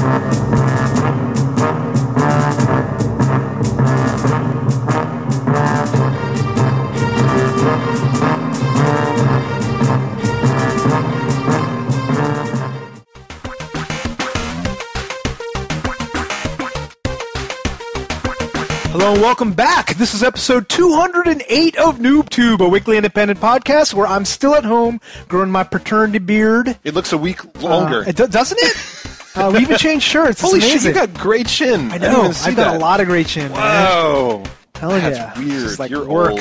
Hello and welcome back. This is episode 208 of NooBTooB, a weekly independent podcast where I'm still at home growing my paternity beard. It looks a week longer. Doesn't it? We even changed shirts. Holy it's amazing. shit, you got great chin. I know. I've got a lot of great chin. Wow. Hell yeah. That's weird. Just like You're work. old.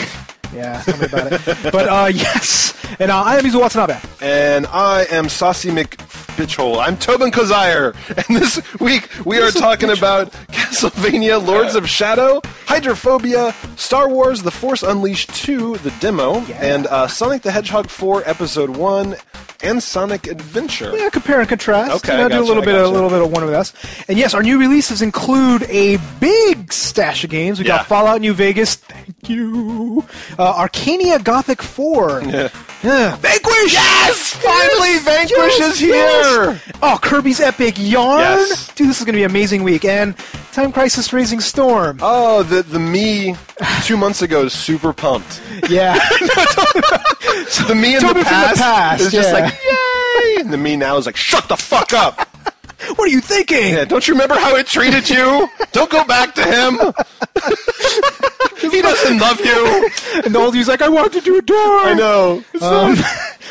Yeah, tell me about it. But, yes. And I am Mizu Watanabe. And I am Saucy McBitchhole. I'm Tobin Kozire. And this week we are talking about Castlevania Lords of Shadow, Hydrophobia, Star Wars The Force Unleashed 2, the demo, and Sonic the Hedgehog 4, Episode 1, and Sonic Adventure. Yeah, compare and contrast. Okay, do a little bit of one of us. And yes, our new releases include a big stash of games. We got Fallout New Vegas. Thank you. Arcania Gothic 4. Vanquish! Yes! Finally, Vanquish is here! Oh, Kirby's Epic Yarn. Yes. Dude, this is going to be an amazing week. And Time Crisis Razing Storm. Oh, the me 2 months ago is super pumped. Yeah. So the me in the past is just like, yay! And the me now is like, shut the fuck up! What are you thinking? Yeah, don't you remember how it treated you? Don't go back to him! He doesn't love you! And the old dude's like, I want to do a door! I know.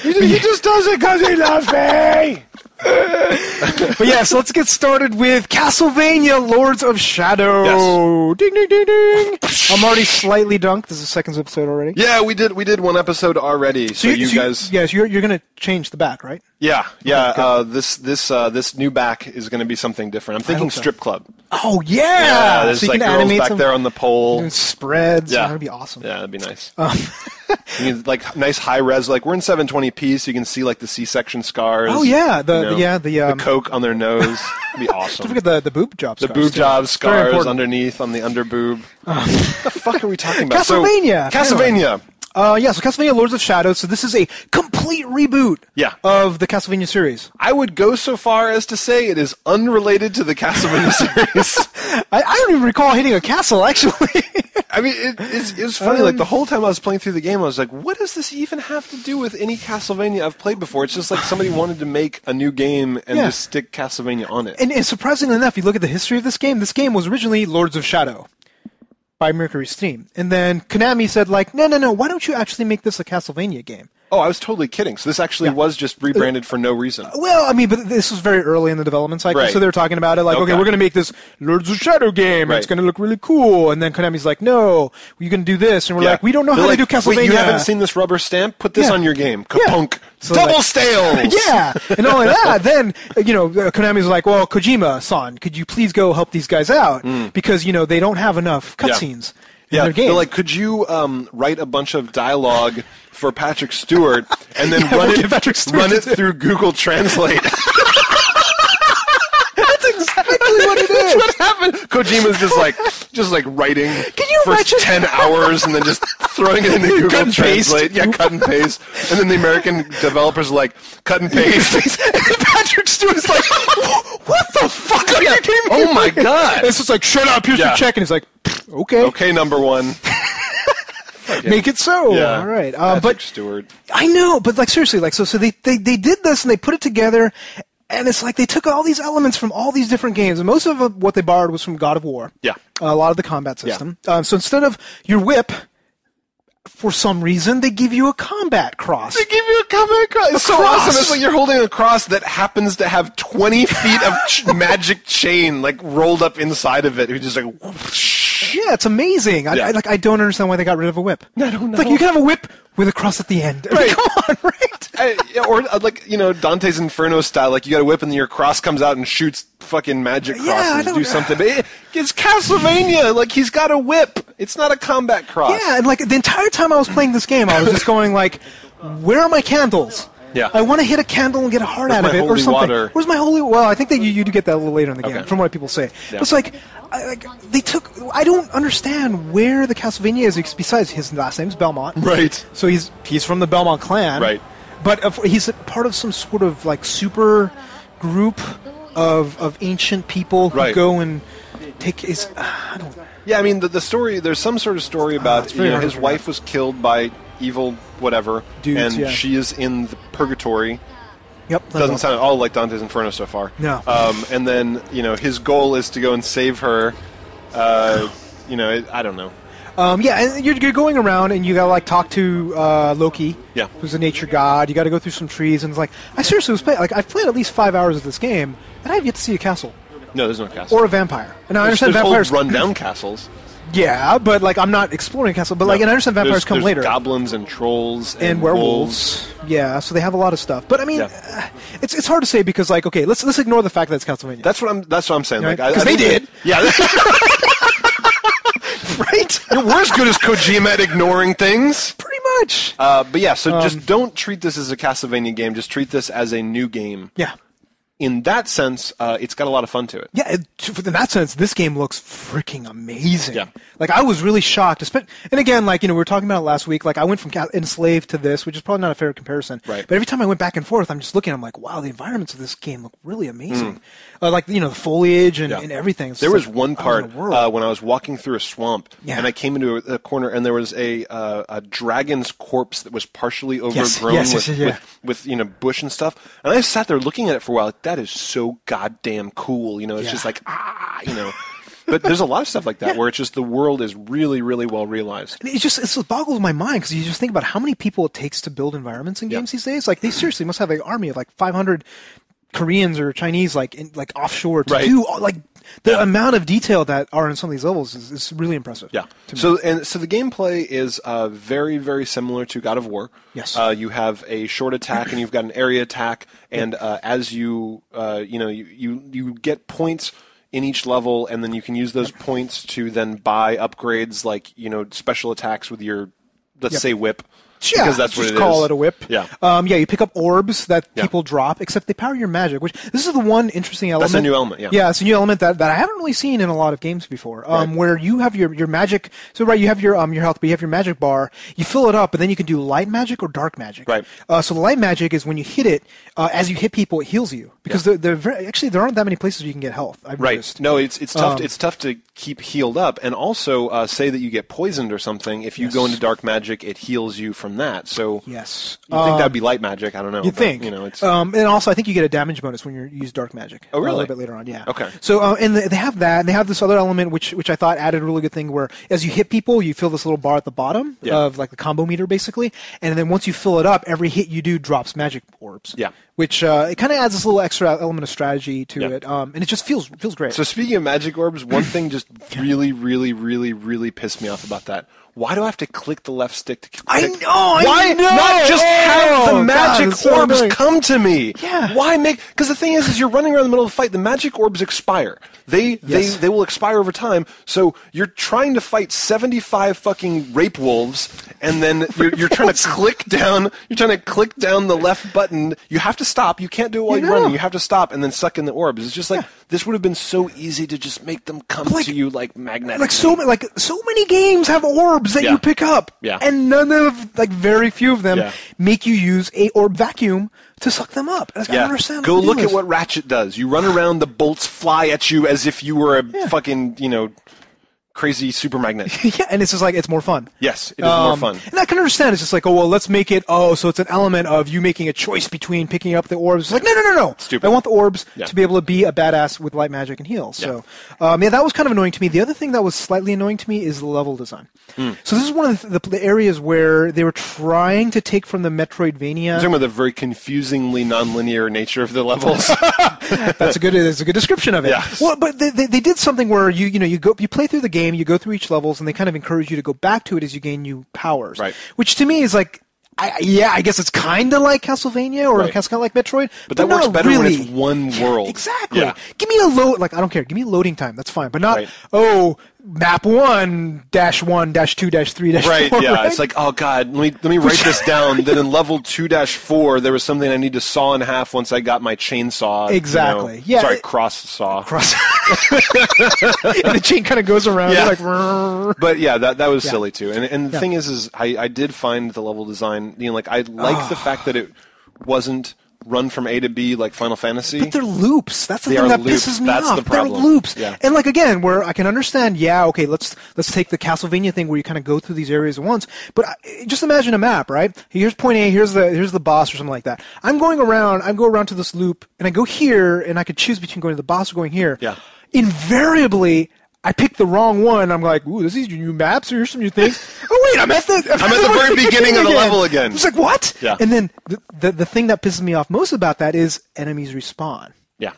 He just does it because he loves me! But yeah, so let's get started with Castlevania Lords of Shadow. Yes. Ding, ding, ding, ding. I'm already slightly dunked. This is the second episode already. Yeah, we did one episode already. So you guys... Yes, you're going to change the back, right? Yeah. This new back is going to be something different. I'm thinking strip club. Oh, yeah! There's so you like can girls animate back there on the pole. And spreads. Yeah. That'd be awesome. Yeah, that'd be nice. You can, like, nice high res. Like, we're in 720p, so you can see like the C-section scars. Oh yeah, the coke on their nose. It'd be awesome. Don't forget the boob job scars. The boob job scars underneath on the underboob. What the fuck are we talking about? Castlevania. Castlevania. So Castlevania Lords of Shadow. So this is a complete reboot of the Castlevania series. I would go so far as to say it is unrelated to the Castlevania series. I don't even recall hitting a castle, actually. I mean, it was funny. Like, the whole time I was playing through the game, I was like, what does this even have to do with any Castlevania I've played before? It's just like somebody wanted to make a new game and just stick Castlevania on it. And surprisingly enough, you look at the history of this game was originally Lords of Shadow by Mercury Steam. And then Konami said, like, no, why don't you actually make this a Castlevania game? Oh, I was totally kidding. So this actually was just rebranded for no reason. Well, I mean, but this was very early in the development cycle, so they were talking about it like, okay, we're going to make this Lords of Shadow game, and it's going to look really cool. And then Konami's like, no, you're going to do this. And we're like, we don't know how to do Castlevania. Wait, you haven't seen this rubber stamp? Put this on your game. Kapunk. So double stales! Yeah! And not only that, then, Konami's like, well, Kojima-san, could you please go help these guys out? Because, they don't have enough cutscenes. Yeah, their game. They're like, could you write a bunch of dialogue for Patrick Stewart and then run it through Google Translate? That's exactly what it is. That's what happened. Kojima's just like writing for 10 hours and then just throwing it into Google Translate. Yeah, cut and paste. And then the American developers are like, cut and paste. And Patrick Stewart's like, what the fuck are you doing? Oh my god. It's just like, shut up, here's your check. And he's like, okay. Okay, number one. Make it so. Yeah. All right. Patrick Stewart. I know, but like seriously, like so they did this and they put it together. And it's like they took all these elements from all these different games, and most of what they borrowed was from God of War. Yeah. A lot of the combat system. So instead of your whip, for some reason, they give you a combat cross. They give you a combat cross. It's so awesome. It's like you're holding a cross that happens to have 20 feet of magic chain like rolled up inside of it. You're just like, whoosh. Yeah, it's amazing. I don't understand why they got rid of a whip. I don't know. It's like you can have a whip with a cross at the end. Right. Come on, right? Or like, Dante's Inferno style, like you got a whip and then your cross comes out and shoots fucking magic crosses, do something. But it's Castlevania. Like, he's got a whip. It's not a combat cross. Yeah, and like the entire time I was playing this game, I was just going like, where are my candles? Yeah. I want to hit a candle and get a heart out of it or something. Water? Where's my holy? Well, I think that you do get that a little later in the game, from what people say. Yeah. It's like, they took. I don't understand where the Castlevania is besides his last name's Belmont. Right. So he's from the Belmont clan. Right. But he's part of some sort of like super group of ancient people who Right. go and take his. I don't. Yeah, I mean, the story, there's some sort of story about, it's very hard to his figure wife was killed by evil whatever, Dudes, and yeah. she is in the purgatory. Yep. Doesn't sound at all like Dante's Inferno so far. No. And then, his goal is to go and save her. I don't know. Yeah, and you're going around and you gotta like talk to Loki, Yeah. who's a nature god. You gotta go through some trees, and it's like I seriously was playing. Like I've played at least 5 hours of this game, and I have yet to see a castle No, there's no castle. or a vampire. And I understand there's vampires whole run-down castles. Yeah, but like I'm not exploring castle. But like, and I understand vampires come there's later. Goblins and trolls And wolves. werewolves. Yeah, so they have a lot of stuff. But I mean, it's hard to say because like okay, let's ignore the fact that it's Castlevania. That's what I'm saying. Right? Like, 'Cause they did. Yeah. right. We're as good as Kojima at ignoring things. Pretty much. But yeah, so just don't treat this as a Castlevania game. Just treat this as a new game. Yeah. In that sense, it's got a lot of fun to it. Yeah, in that sense, this game looks freaking amazing. Yeah. Like, I was really shocked. And again, like, we were talking about it last week. Like, I went from Enslaved to this, which is probably not a fair comparison. Right. But every time I went back and forth, I'm just looking, I'm like, wow, the environments of this game look really amazing. Like, the foliage and everything. It's There was like, one I was part in a world. when I was walking through a swamp, and I came into a corner, and there was a dragon's corpse that was partially overgrown with bush and stuff. And I sat there looking at it for a while. Like, that is so goddamn cool. It's just like But there's a lot of stuff like that where it's just the world is really, really well realized. And it boggles my mind because you just think about how many people it takes to build environments in games these days. Like, they seriously must have an army of like 500 Koreans or Chinese like offshore to do like the amount of detail that are in some of these levels is really impressive. Yeah. So the gameplay is very, very similar to God of War. Yes. You have a short attack and you've got an area attack, and as you you get points in each level, and then you can use those points to then buy upgrades like special attacks with your let's say whip. Yeah, because that's what it is. Just call it a whip. Yeah. You pick up orbs that people drop, except they power your magic, which this is the one interesting element. That's a new element, yeah. Yeah, it's a new element that I haven't really seen in a lot of games before, where you have your magic. So, you have your health, but you have your magic bar. You fill it up, but then you can do light magic or dark magic. Right. So the light magic is when you hit it, as you hit people, it heals you. Because there aren't that many places where you can get health, I've noticed. No, it's tough. It's tough to keep healed up, and also say that you get poisoned or something. If you go into dark magic, it heals you from that. So yes, you think that'd be light magic? I don't know. You think? It's and also I think you get a damage bonus when you use dark magic. Oh, really? A little bit later on, yeah. Okay. So and they have that, and they have this other element which I thought added a really good thing, where as you hit people, you feel this little bar at the bottom of like the combo meter basically, and then once you fill it up, every hit you do drops magic orbs. Yeah. Which it kind of adds this little extra element of strategy to it, and it just feels great. So speaking of magic orbs, one thing just really, really, really, really pissed me off about that. Why do I have to click the left stick to click? I know. Why not just have the magic orbs annoying. come to me? Yeah. Why make? Because the thing is you're running around the middle of the fight. The magic orbs expire. They will expire over time. So you're trying to fight 75 fucking rape wolves, and then you're trying to click down. You're trying to click down the left button. You have to stop. You can't do it while you're running. You have to stop and then suck in the orbs. It's just like this would have been so easy to just make them come to you like magnetically. Like so many games have orbs that you pick up, and none of very few of them make you use a orb vacuum to suck them up. I don't understand. Go look at what Ratchet does. You run around, the bolts fly at you as if you were a fucking crazy super magnet. And it's just like it's more fun. Yes, it is more fun. And I can understand. It's just like, let's make it. So it's an element of you making a choice between picking up the orbs. It's like, no. Stupid. I want the orbs to be able to be a badass with light magic and heal. So, that was kind of annoying to me. The other thing that was slightly annoying to me is the level design. So this is one of the areas where they were trying to take from the Metroidvania. You're talking about the very confusingly nonlinear nature of the levels. That's a good description of it. Yeah. Well, but they did something where you play through the game, you go through each levels, and they kind of encourage you to go back to it as you gain new powers. Right. Which to me is like, I guess it's kind of like Castlevania or kind of like Metroid, but that works better when it's one world. Exactly. Yeah. Give me a load. Like I don't care. Give me loading time. That's fine. But not map 1-1-2-3-4. Right. Yeah. It's like, oh god, let me write this down. Then in level 2-4, there was something I need to saw in half once I got my chainsaw. Exactly. Sorry, cross saw. And the chain kind of goes around. Yeah. Like, but yeah, that was silly too. And the thing is I did find the level design. I like the fact that it wasn't run from A to B like Final Fantasy. But they're loops. That's the They thing are that loops. pisses me That's off. the problem. They're loops. Yeah. And like again, where I can understand, yeah, okay, let's take the Castlevania thing where you kind of go through these areas at once. But just imagine a map, right? Here's point A, here's the boss or something like that. I go around to this loop, and I go here, and I could choose between going to the boss or going here. Yeah. Invariably, I pick the wrong one. I'm like, ooh, these are new maps, or here's some new things. Oh wait, I'm at the very beginning of the level again. It's like, what? Yeah. And then the thing that pisses me off most about that is enemies respawn. Yeah.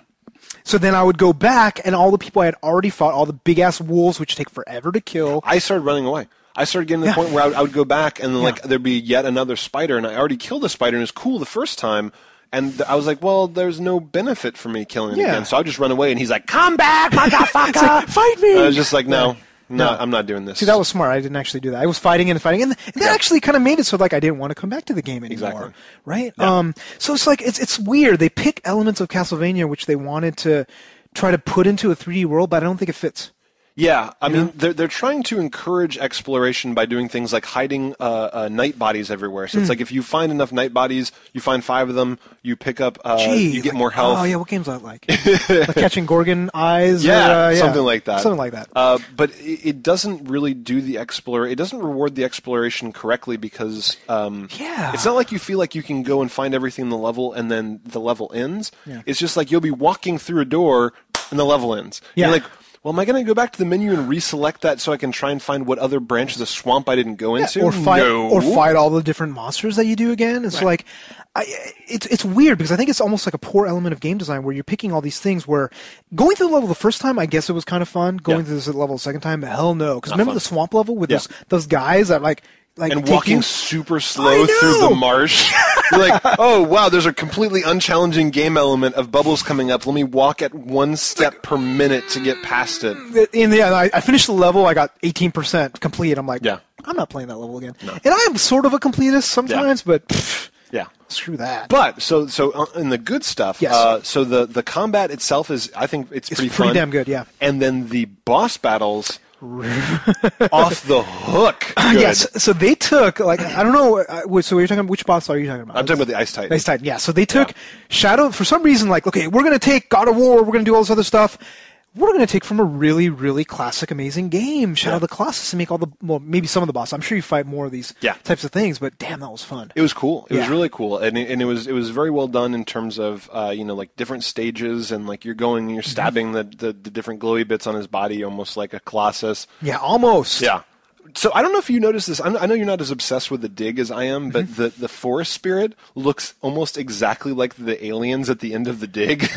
So then I would go back, and all the people I had already fought, all the big-ass wolves, which take forever to kill. I started running away. I started getting to the point where I would go back, and then, like, there'd be yet another spider, and I already killed a spider, and it was cool the first time. And I was like, well, there's no benefit for me killing it again. So I just run away, and he's like, come back, motherfucker! Like, fight me! And I was just like, no, I'm not doing this. See, that was smart. I didn't actually do that. I was fighting, and that actually kind of made it so like I didn't want to come back to the game anymore. Exactly. Right? Yeah. So it's like it's weird. They pick elements of Castlevania which they wanted to try to put into a 3D world, but I don't think it fits. Yeah, I mean, they're trying to encourage exploration by doing things like hiding night bodies everywhere. So it's like if you find enough night bodies, you find 5 of them, you pick up, you get more health. Oh yeah, what game's that like? Like catching Gorgon eyes? Yeah, something like that. Something like that. But it doesn't really do the it doesn't reward the exploration correctly because it's not like you feel like you can go and find everything in the level and then the level ends. Yeah. It's just like you'll be walking through a door and the level ends. Yeah. You're like, well, am I going to go back to the menu and reselect that so I can try and find what other branches of swamp I didn't go into? Or fight all the different monsters that you do again. It's like, it's weird because I think it's almost like a poor element of game design where you're picking all these things where going through the level the first time, I guess it was kind of fun. Going through this level the second time, hell no. Because remember the swamp level with those guys that like and walking super slow through the marsh. You're like, oh, wow, there's a completely unchallenging game element of bubbles coming up. Let me walk at 1 step per minute to get past it. In the end, I finished the level. I got 18% complete. I'm like, I'm not playing that level again. No. And I am sort of a completist sometimes, but screw that. But, so in the good stuff, so the combat itself is, I think it's pretty fun. Damn good, yeah. And then the boss battles... off the hook. Yes, so they took I don't know. So you're talking which boss are you talking about? I'm talking about the Ice Titan. Ice Titan, yeah. So they took Shadow for some reason. Like, okay, we're gonna take God of War. We're gonna do all this other stuff. We're going to take from a really, really classic, amazing game, Shadow of the Colossus, and make maybe some of the bosses. I'm sure you fight more of these types of things, but damn, that was fun. It was cool. It was really cool, and it was very well done in terms of like different stages, and like you're stabbing the different glowy bits on his body, almost like a Colossus. Yeah, almost. Yeah. So I don't know if you noticed this. I know you're not as obsessed with the dig as I am, but the forest spirit looks almost exactly like the aliens at the end of the dig.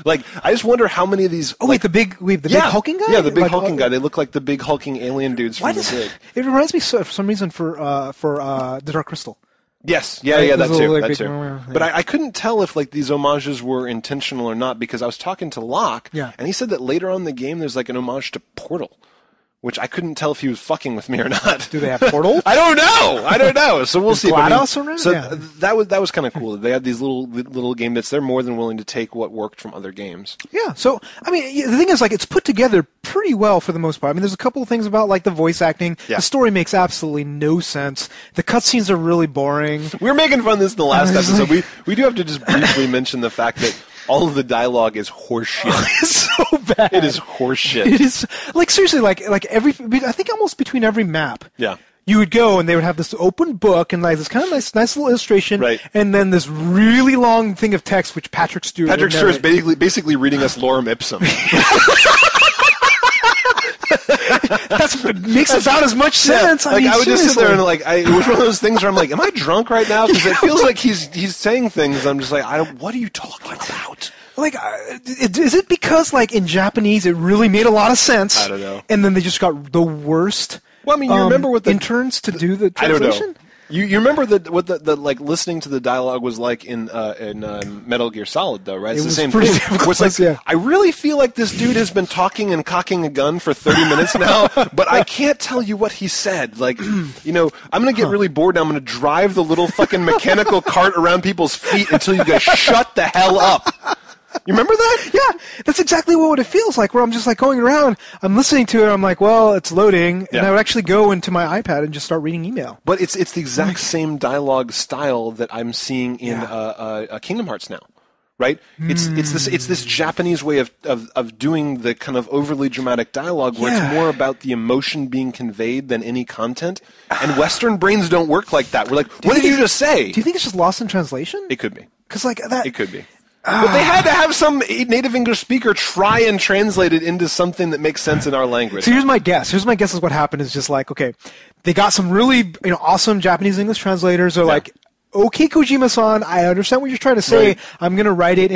Like, I just wonder how many of these... Oh, wait, the big hulking guy? Yeah, the big hulking guy. They look like the big hulking alien dudes from the dig. It reminds me, for some reason, for the Dark Crystal. Yes, yeah, that too. But I couldn't tell if like these homages were intentional or not, because I was talking to Locke, and he said that later on in the game there's like an homage to Portal. Which I couldn't tell if he was fucking with me or not. Do they have portals? I don't know. So we'll see. GLaDOS around? So that was kind of cool. They had these little game bits. They're more than willing to take what worked from other games. Yeah. So I mean, the thing is, like, it's put together pretty well for the most part. I mean, there's a couple of things about like the voice acting. Yeah. The story makes absolutely no sense. The cutscenes are really boring. We were making fun of this in the last episode. We do have to just briefly mention the fact that all of the dialogue is horseshit. It's so bad. It is horseshit. It is like seriously, like I think almost between every map. Yeah. You would go and they would have this open book and like this kind of nice little illustration, right. And then this really long thing of text which Patrick Stewart is basically reading us lorem ipsum. That makes about as much sense. Yeah, I would just sit there and it was one of those things where I'm like, am I drunk right now? Because it feels like he's saying things. I'm just like, what are you talking about? Like, is it because like in Japanese it really made a lot of sense? I don't know. And then they just got the worst. Well, I mean, you remember what the interns to do the translation? I don't know. You remember what the like listening to the dialogue was like in Metal Gear Solid, though, right? It's the same thing. It's like, I really feel like this dude has been talking and cocking a gun for 30 minutes now, but I can't tell you what he said. Like, I'm going to get really bored now. I'm going to drive the little fucking mechanical cart around people's feet until you guys shut the hell up. You remember that? Yeah, that's exactly what it feels like, where I'm just like going around, I'm listening to it, I'm like, well, it's loading, and I would actually go into my iPad and just start reading email. But it's the exact same dialogue style that I'm seeing in Kingdom Hearts now. Right? It's this Japanese way of doing the kind of overly dramatic dialogue where it's more about the emotion being conveyed than any content. And Western brains don't work like that. We're like, what did you just say? Do you think it's just lost in translation? It could be. Because like that. It could be. But they had to have some native English speaker try and translate it into something that makes sense in our language. So here's my guess. Here's my guess is what happened is just like, okay, they got some really awesome Japanese English translators. They're like, okay, Kojima-san, I understand what you're trying to say. Right. I'm going to write it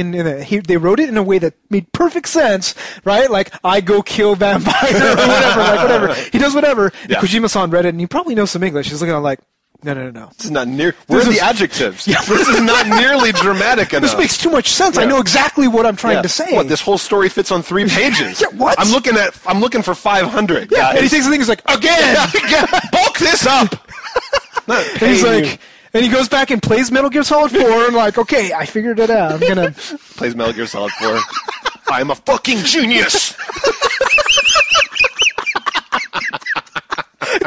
they wrote it in a way that made perfect sense, right? Like, I go kill vampire or whatever. He does whatever. Yeah. Kojima-san read it, and he probably knows some English. He's looking at it like, no. This is not near. Where are the adjectives? Yeah. This is not nearly dramatic enough. This makes too much sense. Yeah. I know exactly what I'm trying to say. What? This whole story fits on 3 pages. What? I'm looking for 500. Yeah. Guys. And he takes the thing. He's like, again, bulk this up. He's like. And he goes back and plays Metal Gear Solid 4 and like, okay, I figured it out. I'm gonna plays Metal Gear Solid 4. I'm a fucking genius.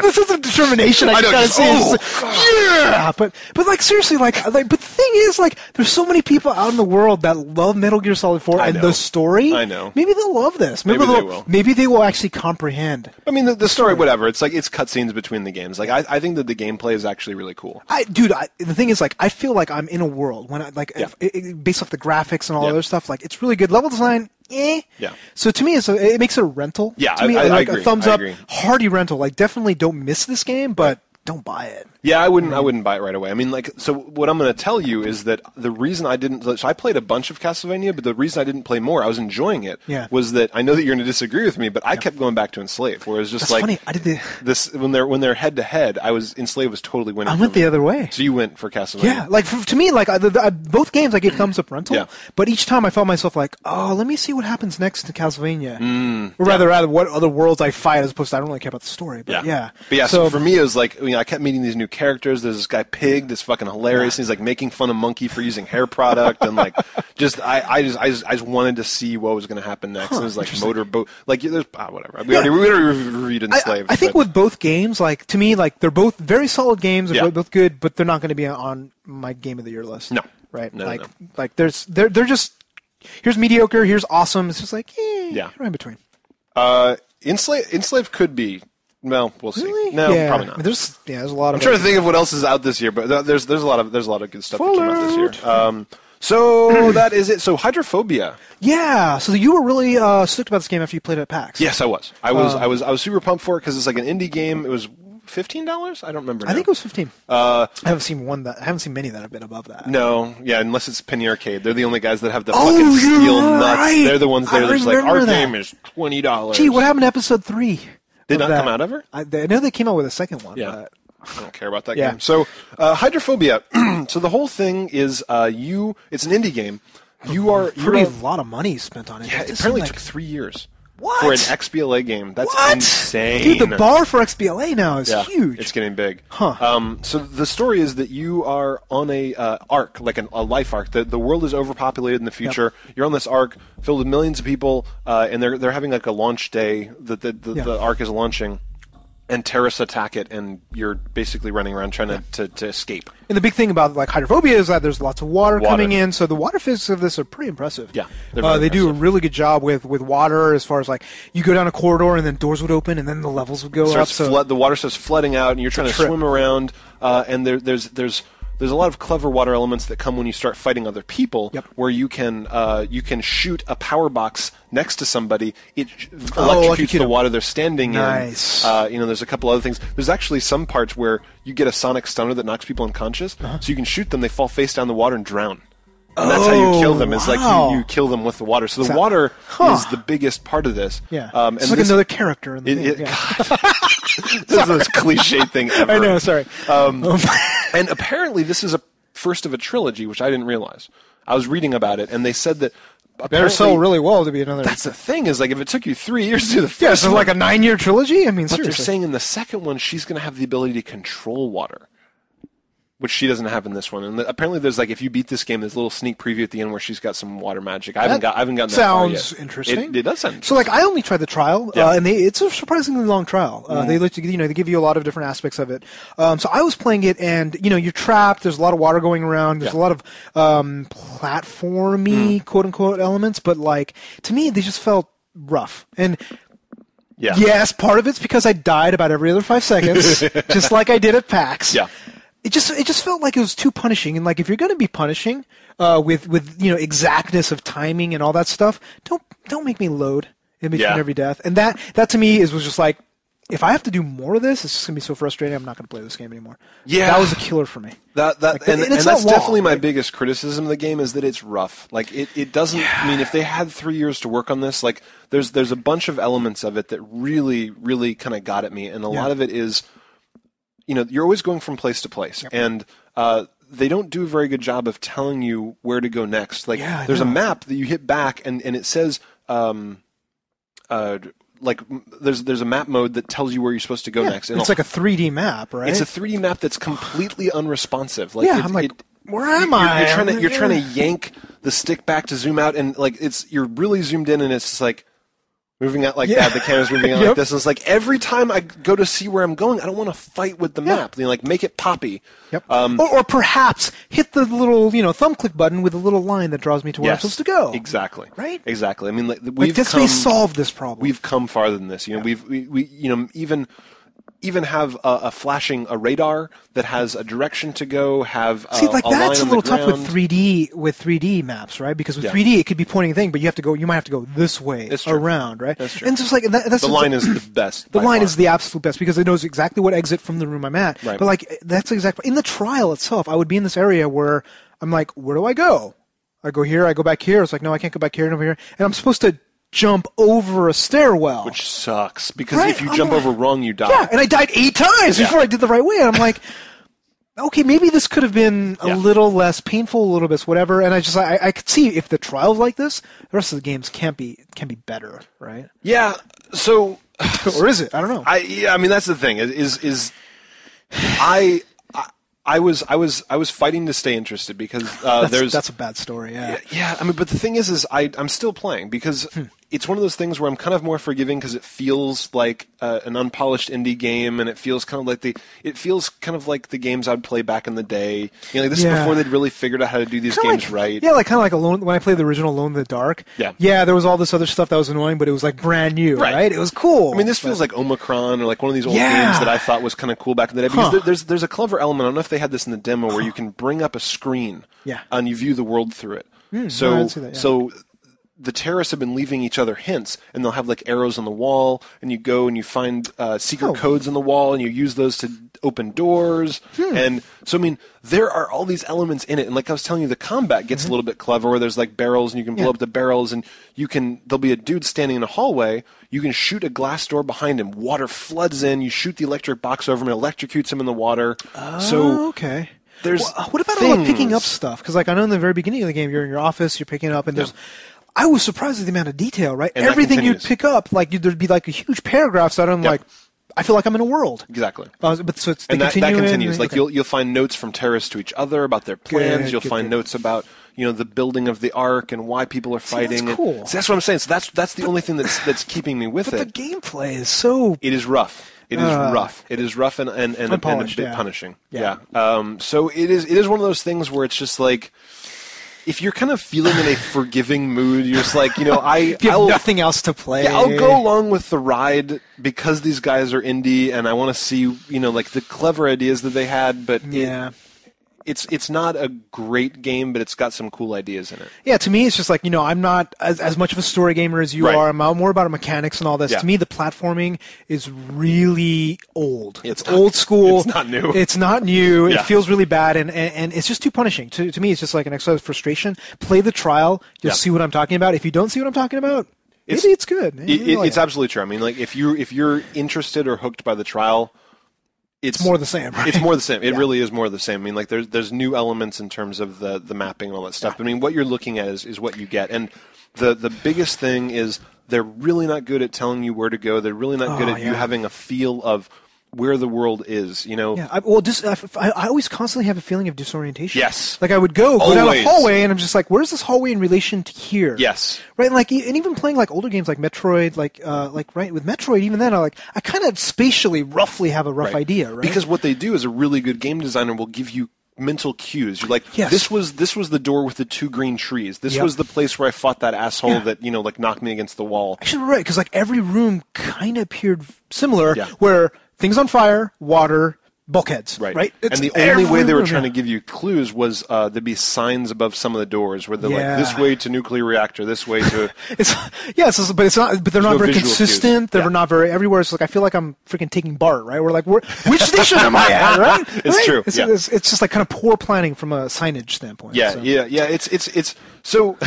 This is a determination I gotta see. Yeah, but like seriously, but the thing is, like, there's so many people out in the world that love Metal Gear Solid 4 and the story. I know. Maybe they'll love this. Maybe they will. Maybe they will actually comprehend. I mean, the story, whatever. It's like it's cutscenes between the games. Like I think that the gameplay is actually really cool. The thing is, like, I feel like I'm in a world when based off the graphics and all other stuff. Like, it's really good level design. Yeah. So to me, it makes it a rental. Yeah, to me, I agree. A thumbs up, hearty rental. Like, definitely don't miss this game, but don't buy it. Yeah, I wouldn't buy it right away. I mean, like, so what I'm going to tell you is that the reason I didn't, so I played a bunch of Castlevania, but the reason I didn't play more, I was enjoying it, was that I know that you're going to disagree with me, but I kept going back to Enslave, where it was just funny. I did this when they're head to head. Enslave was totally winning. I went the other way. So you went for Castlevania. Yeah, like to me, like both games I gave thumbs up rental, but each time I felt myself like, oh, let me see what happens next to Castlevania, or rather what other worlds I fight, as opposed to I don't really care about the story. But so for me, it was like, I kept meeting these new characters. There's this guy Pig that's fucking hilarious. And he's like making fun of Monkey for using hair product, and like I just wanted to see what was going to happen next. And it was like motorboat, like there's whatever. We already reviewed Enslaved. I think with both games, like to me, like they're both very solid games. They're both good, but they're not going to be on my Game of the Year list. No, right? No, like they're just here's mediocre, here's awesome. It's just like right in between. Enslaved could be. Well, we'll see. Really? No, probably not. There's a lot of. I'm trying to think of what else is out this year, but there's a lot of good stuff that came out this year. So that is it. So Hydrophobia. Yeah. So you were really stoked about this game after you played it at PAX. Yes, I was. I was super pumped for it because it's like an indie game. It was $15. I don't remember. I think it was $15. I haven't seen many that have been above that. No, yeah, unless it's Penny Arcade. They're the only guys that have the fucking steel nuts. Right. They're the ones that are just like, our game is $20. Gee, what happened to episode 3? Did not come out ever? I know they came out with a second one. Yeah. But I don't care about that game. So, Hydrophobia. So the whole thing is, it's an indie game. You're a lot of money spent on it. Yeah, it apparently took 3 years. What? For an XBLA game. That's insane. Dude, the bar for XBLA now is huge. It's getting big. Huh. So the story is that you are on a arc, like a life arc. The world is overpopulated in the future. Yep. You're on this arc filled with millions of people, and they're having like a launch day that the arc is launching. And terrorists attack it, and you're basically running around trying to escape. And the big thing about like Hydrophobia is that there's lots of water coming in, so the water physics of this are pretty impressive. Yeah, they do a really good job with water, as far as like you go down a corridor and then doors would open and then the levels would go up. The water starts flooding out, and you're trying to swim around. And there's a lot of clever water elements that come when you start fighting other people, where you can shoot a power box next to somebody. It electrocutes the water they're standing in. There's a couple other things. There's actually some parts where you get a sonic stunner that knocks people unconscious, so you can shoot them. They fall face down the water and drown. And that's how you kill them. It's like you kill them with the water. So the water is the biggest part of this. Yeah. It's like another character in the game. This is the most cliche thing ever. I know, sorry. And apparently this is a first of a trilogy, which I didn't realize. I was reading about it, and they said that better sell really well to be another. That's the thing, is like if it took you 3 years to do the first one. So like a 9-year trilogy? I mean, but seriously. They're saying in the second one she's going to have the ability to control water. which she doesn't have in this one. And apparently there's like, if you beat this game, there's a little sneak preview at the end where she's got some water magic. I haven't gotten that far yet. Sounds interesting. It does sound interesting. So like, I only tried the trial, and it's a surprisingly long trial. They let you, they give you a lot of different aspects of it. So I was playing it, and you're trapped. There's a lot of water going around. There's a lot of platformy quote unquote elements, but like to me, they just felt rough. And yes, part of it's because I died about every other 5 seconds, just like I did at PAX. Yeah. It just felt like it was too punishing, and like if you're going to be punishing with exactness of timing and all that stuff, don't make me load in between every death. And that to me was just like, if I have to do more of this, it's just going to be so frustrating. I'm not going to play this game anymore. Yeah, that was a killer for me. And that's definitely my biggest criticism of the game is that it's rough. Like it doesn't. I mean, if they had 3 years to work on this, like there's a bunch of elements of it that really, really kind of got at me, and a lot of it is. You're always going from place to place, and they don't do a very good job of telling you where to go next. Like, there's a map that you hit back, and it says, like, there's a map mode that tells you where you're supposed to go next. And it's like a 3D map, right? It's a 3D map that's completely unresponsive. Like, I'm like, where am I? You're trying to yank the stick back to zoom out, and like you're really zoomed in, and it's just like. Moving out like that, the camera's moving out like this. And it's like every time I go to see where I'm going, I don't want to fight with the map. Like make it poppy. Yep. Or perhaps hit the little thumb click button with a little line that draws me to where I'm supposed to go. Exactly. Right. Exactly. I mean, this may solve this problem. We've come farther than this. We even have a radar that has a direction to go. See, like that's a little tough with 3D maps, right? Because with 3D it could be pointing a thing, but you might have to go this way around, right? That's true. And just like that's the line is the best. The line is the absolute best because it knows exactly what exit from the room I'm at. Right. But like that's exactly in the trial itself. I would be in this area where I'm like, where do I go? I go here. I go back here. It's like no, I can't go back here and over here. And I'm supposed to jump over a stairwell. Which sucks, because if you jump over wrong, you die. Yeah, and I died 8 times before I did the right way. And I'm like, okay, maybe this could have been a little less painful, a little bit whatever. And I could see if the trial's like this, the rest of the games can be better, right? Yeah, so... or is it? I don't know. I mean, that's the thing, I was fighting to stay interested because that's a bad story. Yeah. I mean, but the thing is I'm still playing because it's one of those things where I'm kind of more forgiving because it feels like an unpolished indie game, and it feels kind of like the games I'd play back in the day. Like this is before they'd really figured out how to do these games right. Yeah, like kind of like Alone when I played the original Alone in the Dark. Yeah, there was all this other stuff that was annoying, but it was like brand new, right? It was cool. I mean, this feels like Omicron or like one of these old games that I thought was kind of cool back in the day because there's a clever element. I don't know if they had this in the demo where you can bring up a screen and you view the world through it. So the terrorists have been leaving each other hints, and they'll have like arrows on the wall, and you go and you find secret codes on the wall, and you use those to open doors. And so, I mean, there are all these elements in it, and like I was telling you, the combat gets a little bit clever, where there's like barrels, and you can blow up the barrels, and there'll be a dude standing in a hallway, you can shoot a glass door behind him, water floods in, you shoot the electric box over him, it electrocutes him in the water. Okay. What about all the picking up stuff? Because like I know in the very beginning of the game, you're in your office, you're picking up, and there's... I was surprised at the amount of detail, right? And everything you'd pick up, like there'd be like a huge paragraph, so I'm like, I feel like I'm in a world. Exactly. But so it's and that continues. Like you'll find notes from terrorists to each other about their plans. You'll find notes about the building of the Ark and why people are fighting. That's cool. So that's what I'm saying. So that's the only thing that's keeping me with it. But the gameplay is so. It is rough. It is rough. It is rough and a bit punishing. Yeah. So it is one of those things where it's just like. If you're kind of feeling in a forgiving mood, you're just like, I have nothing else to play. Yeah, I'll go along with the ride because these guys are indie, and I want to see, like the clever ideas that they had. But it's not a great game, but it's got some cool ideas in it. Yeah, to me, it's just like, I'm not as much of a story gamer as you are. I'm more about mechanics and all this. To me, the platforming is really old. It's old school. It's not new. It's not new. It feels really bad, and it's just too punishing. To me, it's just like an exercise of frustration. Play the trial. You'll see what I'm talking about. If you don't see what I'm talking about, maybe it's good. It's absolutely true. I mean, like if you're interested or hooked by the trial, it's more the same, right? It's more the same. It really is more the same. I mean, like there's new elements in terms of the mapping and all that stuff. I mean, what you're looking at is what you get. And the biggest thing is they're really not good at telling you where to go. They're really not good at you having a feel of where the world is, you know? Yeah, I always constantly have a feeling of disorientation. Yes. Like I would go down a Always. hallway and I'm just like, where's this hallway in relation to here? Yes. Right, and even playing like older games like Metroid, right with Metroid, even then I kind of spatially roughly have a rough idea, right? Because what they do is a really good game designer will give you mental cues. You're like, Yes. this was the door with the 2 green trees. This was the place where I fought that asshole that, you know, like knocked me against the wall. Actually, right, because like every room kind of appeared similar, Yeah. where things on fire, water, bulkheads, right? And the only way they were trying to give you clues was there'd be signs above some of the doors where they're like, this way to nuclear reactor, this way to... but they're not very consistent. cues. They're not very everywhere. It's like I feel like I'm freaking taking BART, right? We're like, which station am I at, right? It's true. It's, yeah. it's just like kind of poor planning from a signage standpoint. Yeah, so. yeah. It's so.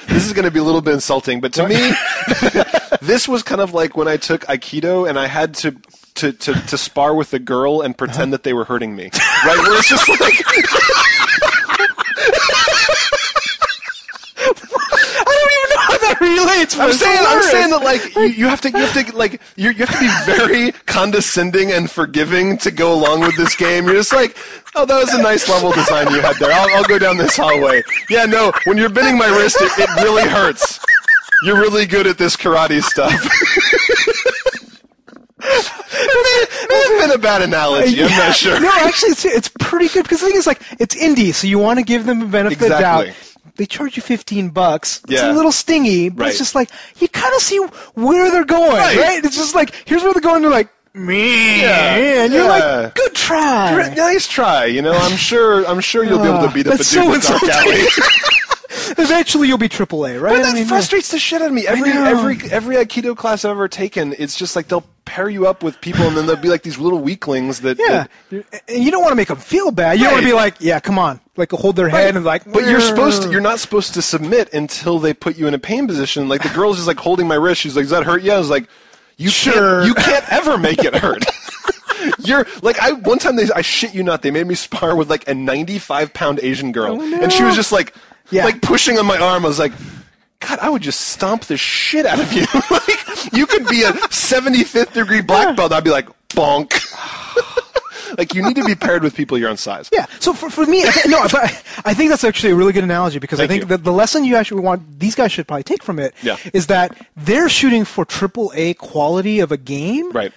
This is going to be a little bit insulting, but to me, this was kind of like when I took Aikido and I had to spar with a girl and pretend that they were hurting me, right? Where it's just like. That relates. I'm saying that like you have to be very condescending and forgiving to go along with this game. You're just like, oh, that was a nice level design you had there. I'll go down this hallway. Yeah, no, when you're bending my wrist, it really hurts. You're really good at this karate stuff. May have been a bad analogy. I'm not sure. No, actually, it's pretty good because the thing is like it's indie, so you want to give them a benefit of the doubt. They charge you $15. It's a little stingy, but it's just like you kind of see where they're going, right? It's just like here's where they're going. They're like me, and you're like, good try, nice try. You know, I'm sure you'll be able to beat up a dude in Dark Alley. Eventually, you'll be AAA, right? But that frustrates the shit out of me. Every Aikido class I've ever taken, it's just like they'll pair you up with people, and then there'll be like these little weaklings that. Yeah, and you don't want to make them feel bad. You don't want to be like, yeah, come on, like hold their head and like. But you're not supposed to submit until they put you in a pain position. Like the girl's just like holding my wrist. She's like, "Does that hurt you?" I was like, you can't ever make it hurt." You're like one time I shit you not, they made me spar with like a 95-pound Asian girl, and she was just like pushing on my arm. I was like, God, I would just stomp the shit out of you. Like you could be a 75th degree black belt. I'd be like, bonk. Like you need to be paired with people your own size. Yeah. So for me, I think that's actually a really good analogy because I think that the lesson you actually want these guys should probably take from it is that they're shooting for AAA quality of a game. Right.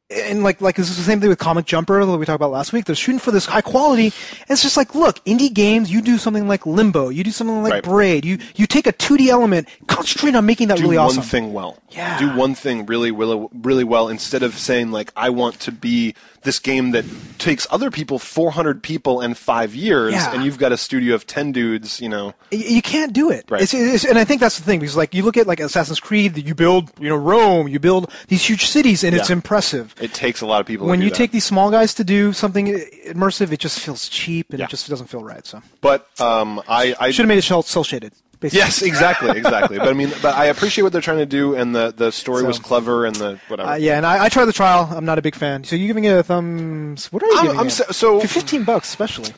And like this is the same thing with Comic Jumper that we talked about last week. They're shooting for this high quality. And it's just like, look, indie games, you do something like Limbo, you do something like Braid, you take a 2D element, concentrate on making that really awesome. Do one thing well. Yeah. Do one thing really well instead of saying like, I want to be this game that takes other people 400 people and 5 years, and you've got a studio of 10 dudes, you know. You can't do it. Right. And I think that's the thing, because like you look at like Assassin's Creed, you build, Rome, you build these huge cities, and it's impressive. It takes a lot of people when to do you that. take these small guys to do something immersive, it just feels cheap, and it just doesn't feel right. So, but I should have made it cell shaded. Basically. Yes, exactly. But I appreciate what they're trying to do, and the story was clever, and the whatever. And I tried the trial. I'm not a big fan. So you giving it a thumbs? What are you giving it? So for $15, especially.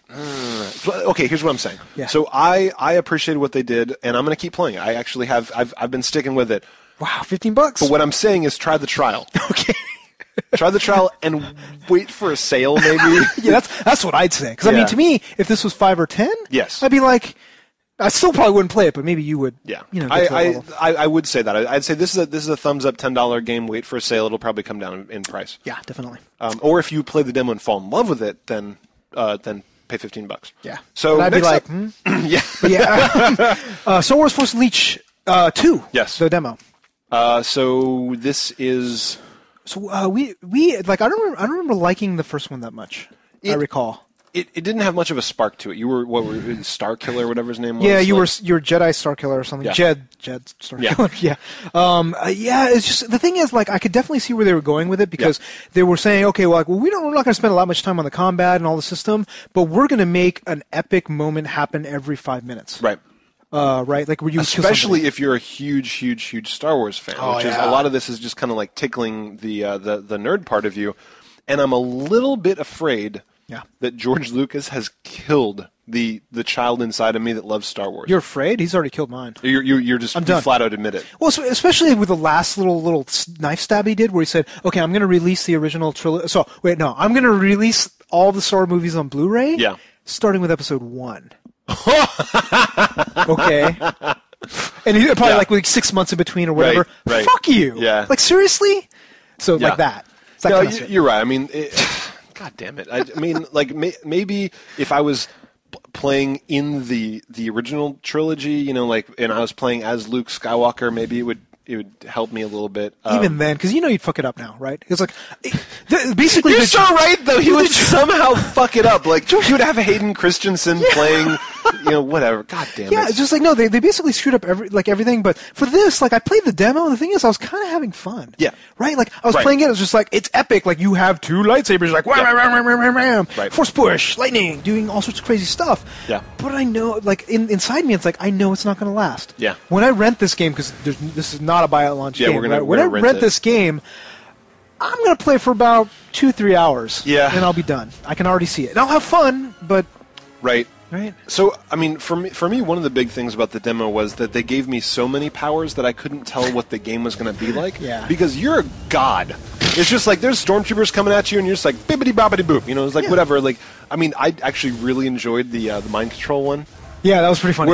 Okay, here's what I'm saying. Yeah. So I appreciated what they did, and I'm going to keep playing it. I actually have. I've been sticking with it. Wow, $15. But what I'm saying is, try the trial. Okay. Try the trial and wait for a sale, maybe. Yeah, that's what I'd say. Because I mean, to me, if this was 5 or 10, I'd be like. I still probably wouldn't play it, but maybe you would. Yeah, I would say that. I'd say this is a thumbs up $10 game. Wait for a sale; it'll probably come down in price. Yeah, definitely. Or if you play the demo and fall in love with it, then pay $15. Yeah. So I'd be like, yeah. Star Wars Force Unleashed 2. Yes. The demo. So this is. So we like I don't remember liking the first one that much. I recall. It didn't have much of a spark to it. You were Star Killer, whatever his name was. Yeah, you were Jedi Star Killer or something. Yeah. Jed Star Killer. Yeah. It's just the thing is like I could definitely see where they were going with it because they were saying, okay, we're not going to spend a lot much time on the combat and all the system, but we're going to make an epic moment happen every 5 minutes. Right. Right, like where you especially if you're a huge Star Wars fan, which is a lot of this is just kind of like tickling the nerd part of you, and I'm a little bit afraid that George Lucas has killed the child inside of me that loves Star Wars. You're afraid? He's already killed mine. You're just you flat out admit it. Well, especially with the last little knife stab he did, where he said, "Okay, I'm going to release the original trilogy." So wait, no, I'm going to release all the Star Wars movies on Blu-ray. Yeah. Starting with Episode 1. Okay. And he probably like 6 months in between or whatever. Right. Fuck you. Yeah. Like, seriously? So like that. It's that kind of shit. You're right. I mean, God damn it. I mean, like maybe if I was playing in the original trilogy, you know, like, and I was playing as Luke Skywalker, maybe it would help me a little bit. Even then, because you know you'd fuck it up now, right? It's like, basically... You're so right, though. He would somehow fuck it up. Like, he would have Hayden Christensen playing, you know, whatever. God damn it. Yeah, it's just like, no, they basically screwed up everything. But for this, like, I played the demo, and the thing is, I was kind of having fun. Yeah. Right? Like, I was playing it, it was just like, it's epic. Like, you have 2 lightsabers, like, wham, wham, wham, wham, wham, wham. Force push, lightning, doing all sorts of crazy stuff. Yeah. But I know, like, inside me, it's like, I know it's not going to last. Yeah. When I rent this game, because this is not a buy at launch game, when I rent this game, I'm going to play for about 2-3 hours. Yeah. And I'll be done. I can already see it. And I'll have fun, but... Right. Right. So, I mean, for me, one of the big things about the demo was that they gave me so many powers that I couldn't tell what the game was going to be like. Yeah. Because you're a god. It's just like there's stormtroopers coming at you, and you're just like bibbity bobbity boop. You know, it's like whatever. Like, I mean, I actually really enjoyed the mind control one. Yeah, that was pretty funny.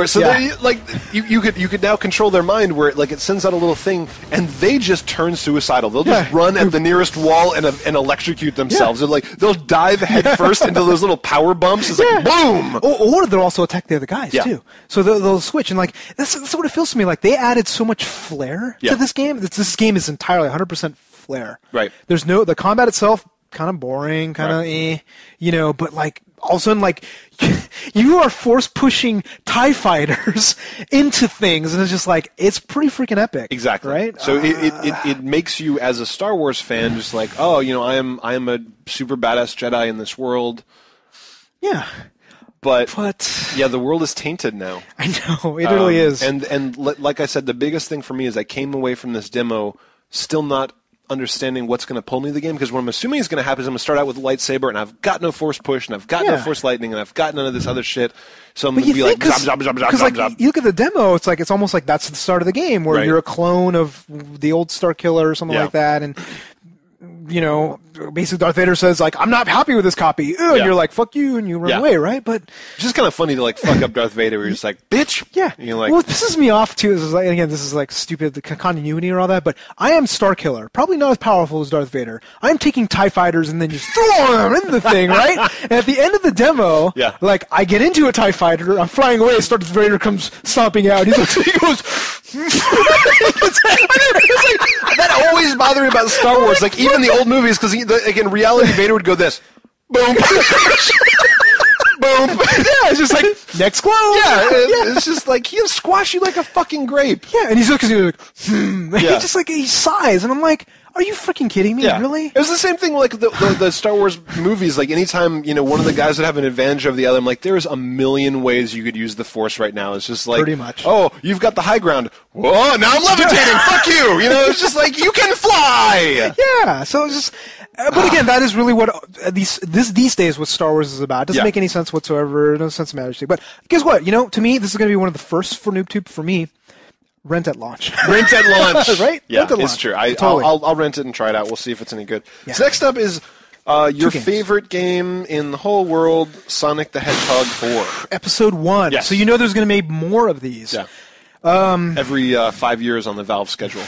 You could now control their mind where it sends out a little thing and they just turn suicidal. They'll just run at the nearest wall and electrocute themselves. Yeah. They'll dive headfirst into those little power bumps. It's like boom. Or they'll also attack the other guys too. So they'll switch and like that's what it feels to me like. They added so much flair to this game. This game is entirely 100% flair. Right. There's the combat itself kind of boring, kind of you know, but like. All of a sudden, like, you are force-pushing TIE fighters into things, and it's just like, it's pretty freaking epic. Exactly. Right? So it makes you, as a Star Wars fan, just like, oh, you know, I am a super badass Jedi in this world. Yeah. But yeah, the world is tainted now. I know, it really is. And like I said, the biggest thing for me is I came away from this demo still not understanding what's going to pull me to the game, because what I'm assuming is going to happen is I'm going to start out with a lightsaber and I've got no force push and I've got no force lightning and I've got none of this other shit, so I'm going to be like zop, zop, zop, zop, zop, zop. You look at the demo, it's almost like that's the start of the game where you're a clone of the old Star Killer or something like that, and you know, basically Darth Vader says like, I'm not happy with this copy. And you're like, fuck you, and you run away, right? But it's just kind of funny to like fuck up Darth Vader where you're just like, bitch. Yeah. And you're like, well, what pisses me off too is like, again, this is like stupid, the continuity or all that, but I am Star Killer, probably not as powerful as Darth Vader. I'm taking TIE fighters and then just throw them in the thing, right? And at the end of the demo, like I get into a TIE fighter, I'm flying away, Darth Vader comes stomping out. He goes, that always bothered me about Star Wars. Like even the old movies, because like in reality, Vader would go this, boom, boom. Yeah, it's just like next clone. It's just like he'll squash you like a fucking grape. Yeah, and he's like, he's just like he sighs, and I'm like, are you freaking kidding me? Really? It was the same thing like the Star Wars movies. Like anytime one of the guys would have an advantage over the other, I'm like, there's a million ways you could use the Force right now. It's just like pretty much. Oh, you've got the high ground. Whoa, now I'm levitating. Fuck you. You know, it's just like you can fly. Yeah. So it's just. But again, that is really what these days what Star Wars is about. It doesn't make any sense whatsoever. No sense of majesty. But guess what? You know, to me, this is going to be one of the first for NooBTooB for me. Rent at launch. Rent at launch. Right? Yeah, rent at launch. It's true. I'll rent it and try it out. We'll see if it's any good. Yeah. So next up is your favorite game in the whole world, Sonic the Hedgehog 4. Episode 1. Yes. So you know there's going to be more of these. Yeah. Every 5 years on the Valve schedule.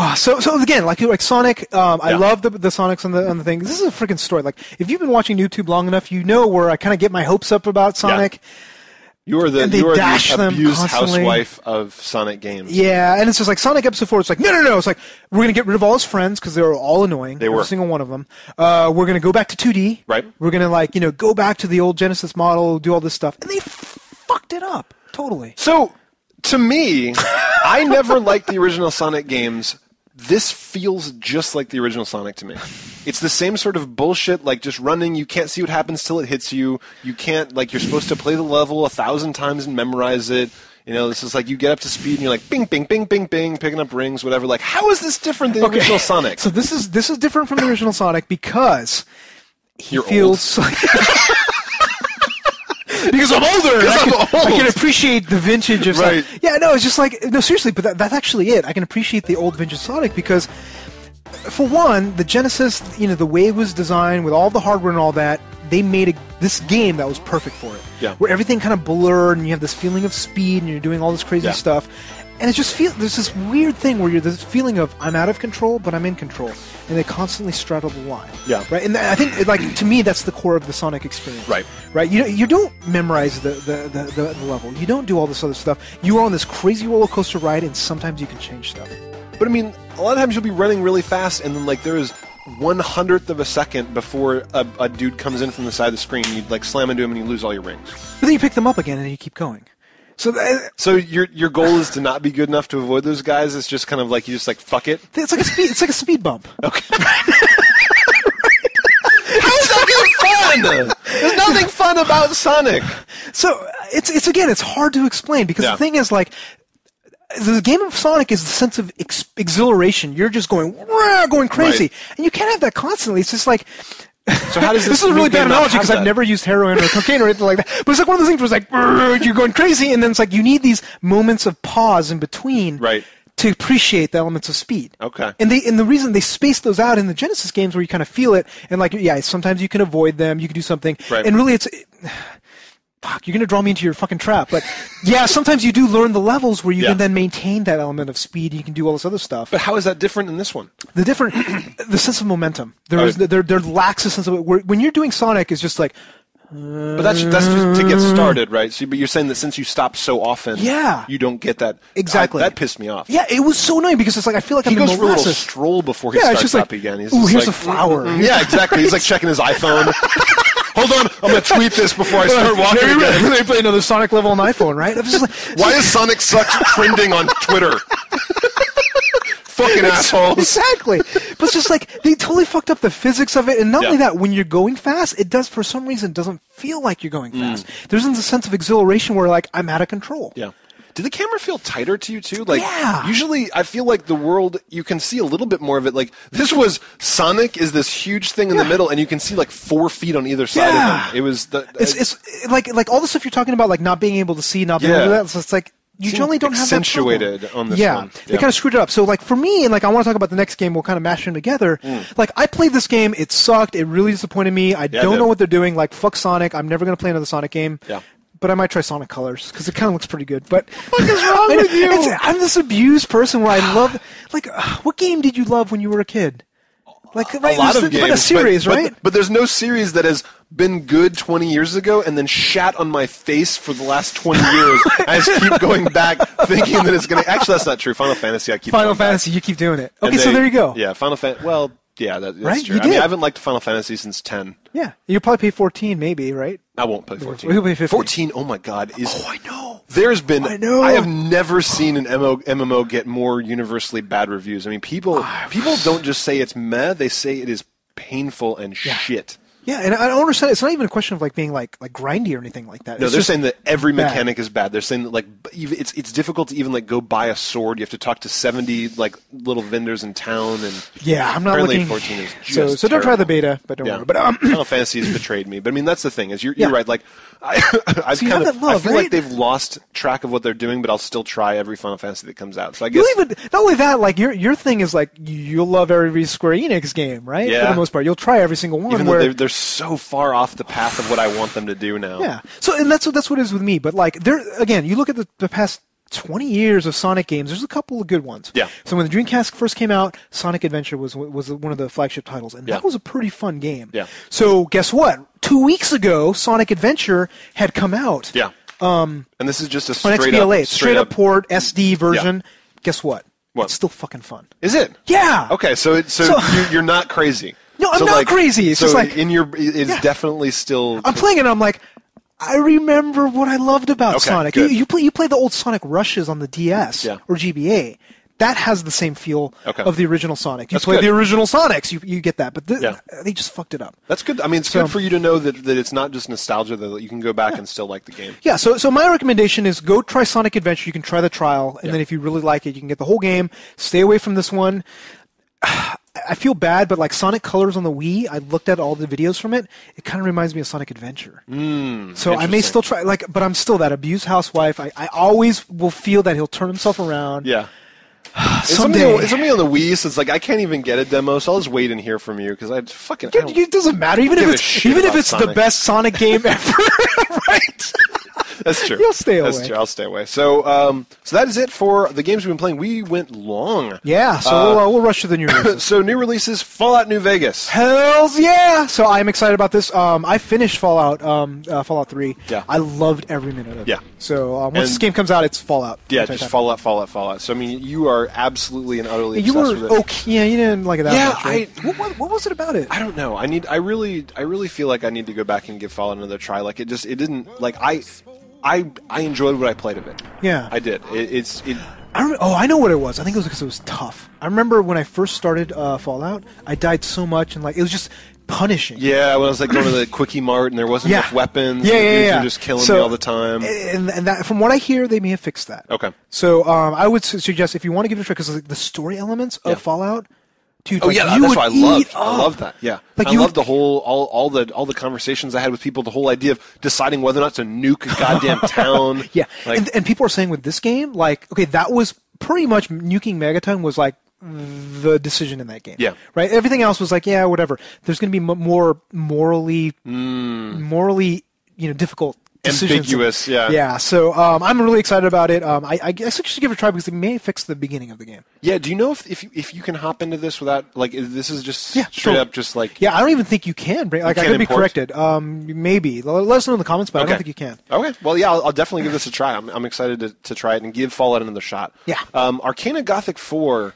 So again, like Sonic, I love the Sonics on the thing. This is a freaking story. Like if you've been watching NooBTooB long enough, you know where I kind of get my hopes up about Sonic. Yeah. You are the abused housewife of Sonic games. Yeah, and it's just like Sonic Episode 4. It's like no. It's like we're gonna get rid of all his friends because they were all annoying. They were. Every single one of them. We're gonna go back to 2D. Right. We're gonna go back to the old Genesis model, do all this stuff, and they fucked it up totally. So to me, I never liked the original Sonic games. This feels just like the original Sonic to me. It's the same sort of bullshit, like just running, you can't see what happens till it hits you. You can't, like, you're supposed to play the level 1,000 times and memorize it. You know, this is like you get up to speed and you're like, bing, bing, bing, bing, bing, picking up rings, whatever. Like, how is this different than the original Sonic? So this is different from the original Sonic because You're feels like... Because I'm older. I can appreciate the vintage of Sonic. Yeah, no, it's just like... No, seriously, but that's actually it. I can appreciate the old vintage Sonic because, for one, the Genesis, the way it was designed with all the hardware and all that, they made this game that was perfect for it. Yeah. Where everything kind of blurred and you have this feeling of speed and you're doing all this crazy stuff. And it just there's this weird thing where you're this feeling of I'm out of control, but I'm in control. And they constantly straddle the line. Yeah. Right? And I think, to me, that's the core of the Sonic experience. Right. Right? You don't memorize the level. You don't do all this other stuff. You are on this crazy roller coaster ride, and sometimes you can change stuff. But, I mean, a lot of times you'll be running really fast, and then, there is 1/100th of a second before a dude comes in from the side of the screen. You, slam into him, and you lose all your rings. But then you pick them up again, and you keep going. So your goal is to not be good enough to avoid those guys. It's just kind of you just fuck it. It's like a speed bump. Okay. How is that even fun? There's nothing fun about Sonic. So it's hard to explain because the thing is the game of Sonic is the sense of exhilaration. You're just going crazy, and you can't have that constantly. It's just So how does this is a really bad analogy because I've never used heroin or cocaine or anything like that. But it's one of those things where it's you're going crazy, and then it's you need these moments of pause in between to appreciate the elements of speed. Okay. And the reason they space those out in the Genesis games where you kind of feel it, and sometimes you can avoid them, you can do something, and really fuck, you're going to draw me into your fucking trap. But sometimes you do learn the levels where you can then maintain that element of speed. You can do all this other stuff. But how is that different in this one? The sense of momentum. There lacks a sense of when you're doing Sonic is just but that's just to get started, right? So, but you're saying that since you stop so often, you don't get that. Exactly. That pissed me off. Yeah, it was so annoying because it's I feel like he goes for a little stroll before he starts up again. He's ooh, here's a flower. Yeah, exactly. He's checking his iPhone. Hold on, I'm going to tweet this before I start walking again. They play another Sonic level on iPhone, right? Why is Sonic Sucks trending on Twitter? Fucking assholes. Exactly. But it's just they totally fucked up the physics of it. And not only that, when you're going fast, it does, for some reason, doesn't feel like you're going fast. There's a sense of exhilaration where, I'm out of control. Yeah. Did the camera feel tighter to you, too? Usually I feel the world, you can see a little bit more of it. This was, Sonic is this huge thing in the middle, and you can see 4 feet on either side of him. It was it's all the stuff you're talking about, not being able to see, not being able to do that. So it's you generally don't have that accentuated on this one. They kind of screwed it up. So, for me, and I want to talk about the next game, we'll kind of mash them together. I played this game, it sucked, it really disappointed me. I don't know what they're doing. Fuck Sonic. I'm never going to play another Sonic game. Yeah. But I might try Sonic Colors because it kind of looks pretty good. But what is wrong with you? I'm this abused person where I love. What game did you love when you were a kid? A lot of games, a series, right? But there's no series that has been good 20 years ago and then shat on my face for the last 20 years. I just keep going back thinking that it's going to... Actually, that's not true. Final Fantasy, I keep Final Fantasy, you keep doing it. Okay, so there you go. Yeah, Final Fantasy... Well, yeah, that's right? true. I haven't liked Final Fantasy since 10. Yeah, you'll probably play 14 maybe, right? I won't play 14. We'll play 15. 14, oh my god. I know. There's been... I have never seen an MMO get more universally bad reviews. I mean, people don't just say it's meh, they say it is painful and shit. Yeah, and I don't understand. It's not even a question of being grindy or anything like that. No, they're saying that every mechanic is bad. They're saying that it's difficult to even go buy a sword. You have to talk to 70 little vendors in town, and I'm not looking. 14 is just so don't try the beta, but don't worry. But Final Fantasy has betrayed me. But I mean, that's the thing is you're right. I feel like they've lost track of what they're doing, but I'll still try every Final Fantasy that comes out. So I guess not only that, your thing is you'll love every Square Enix game, right? Yeah. For the most part, you'll try every single one. Even though they're so far off the path of what I want them to do now. Yeah. So and that's what it is with me. But again, you look at the past 20 years of Sonic games, there's a couple of good ones. Yeah. So when the Dreamcast first came out, Sonic Adventure was one of the flagship titles, and that was a pretty fun game. Yeah. So guess what? 2 weeks ago, Sonic Adventure had come out. Yeah. And this is just a straight XBLA, up port SD version. Yeah. Guess what? What? It's still fucking fun. Is it? Yeah. Okay, so you're not crazy. No, I'm not crazy. It's just it's definitely still. I'm playing it. And I'm I remember what I loved about Sonic. You play the old Sonic Rushes on the DS or GBA. That has the same feel of the original Sonic. You play the original Sonics, you get that, but they just fucked it up. That's good. I mean, it's good for you to know that it's not just nostalgia, that you can go back and still like the game. Yeah, so my recommendation is go try Sonic Adventure. You can try the trial, and then if you really like it, you can get the whole game. Stay away from this one. I feel bad, but like Sonic Colors on the Wii, I looked at all the videos from it. It kind of reminds me of Sonic Adventure. So I may still try, like, but I'm still that abused housewife. I always will feel that he'll turn himself around. Yeah. Someday. It's something on the Wii, so it's like I can't even get a demo, so I'll just wait and hear from you because It doesn't matter, even if it's the best Sonic game ever, right? That's true. You'll stay away. That's true. I'll stay away. So, so that is it for the games we've been playing. We went long. Yeah. So we'll rush to the new releases. So new releases: Fallout New Vegas. Hells yeah! So I'm excited about this. I finished Fallout 3. Yeah. I loved every minute of it. Yeah. So once this game comes out, it's Fallout. Yeah, just Fallout. So I mean, you are absolutely and utterly obsessed with it. Okay. Yeah, you didn't like it that much. Yeah, right? What was it about it? I don't know. I really feel like I need to go back and give Fallout another try. Like it didn't like I enjoyed what I played of it. Yeah, I did. I know what it was. I think it was because it was tough. I remember when I first started Fallout, I died so much, and like it was just punishing. Yeah, when I was like going to the Quickie Mart and there wasn't enough weapons. Yeah. Dudes were just killing me all the time. And that, from what I hear, they may have fixed that. Okay. So I would suggest if you want to give it a try, because like, the story elements of Fallout. Dude, oh like, yeah, that's what I loved. I loved that. Yeah, like I loved the whole all the conversations I had with people. The whole idea of deciding whether or not to nuke a goddamn town. Yeah, like, and people are saying with this game, like, okay, that was pretty much nuking Megaton was like the decision in that game. Yeah, right. Everything else was like, yeah, whatever. There's going to be more morally, difficult. Ambiguous, yeah. Yeah, so I'm really excited about it. I guess I should give it a try because it may fix the beginning of the game. Yeah, do you know if you can hop into this without, like, this is just straight up just like... Yeah, I don't even think you can. Like, I could be corrected. Maybe. Let us know in the comments, but I don't think you can. Okay, well, yeah, I'll definitely give this a try. I'm excited to try it and give Fallout another shot. Yeah. Arcana Gothic 4...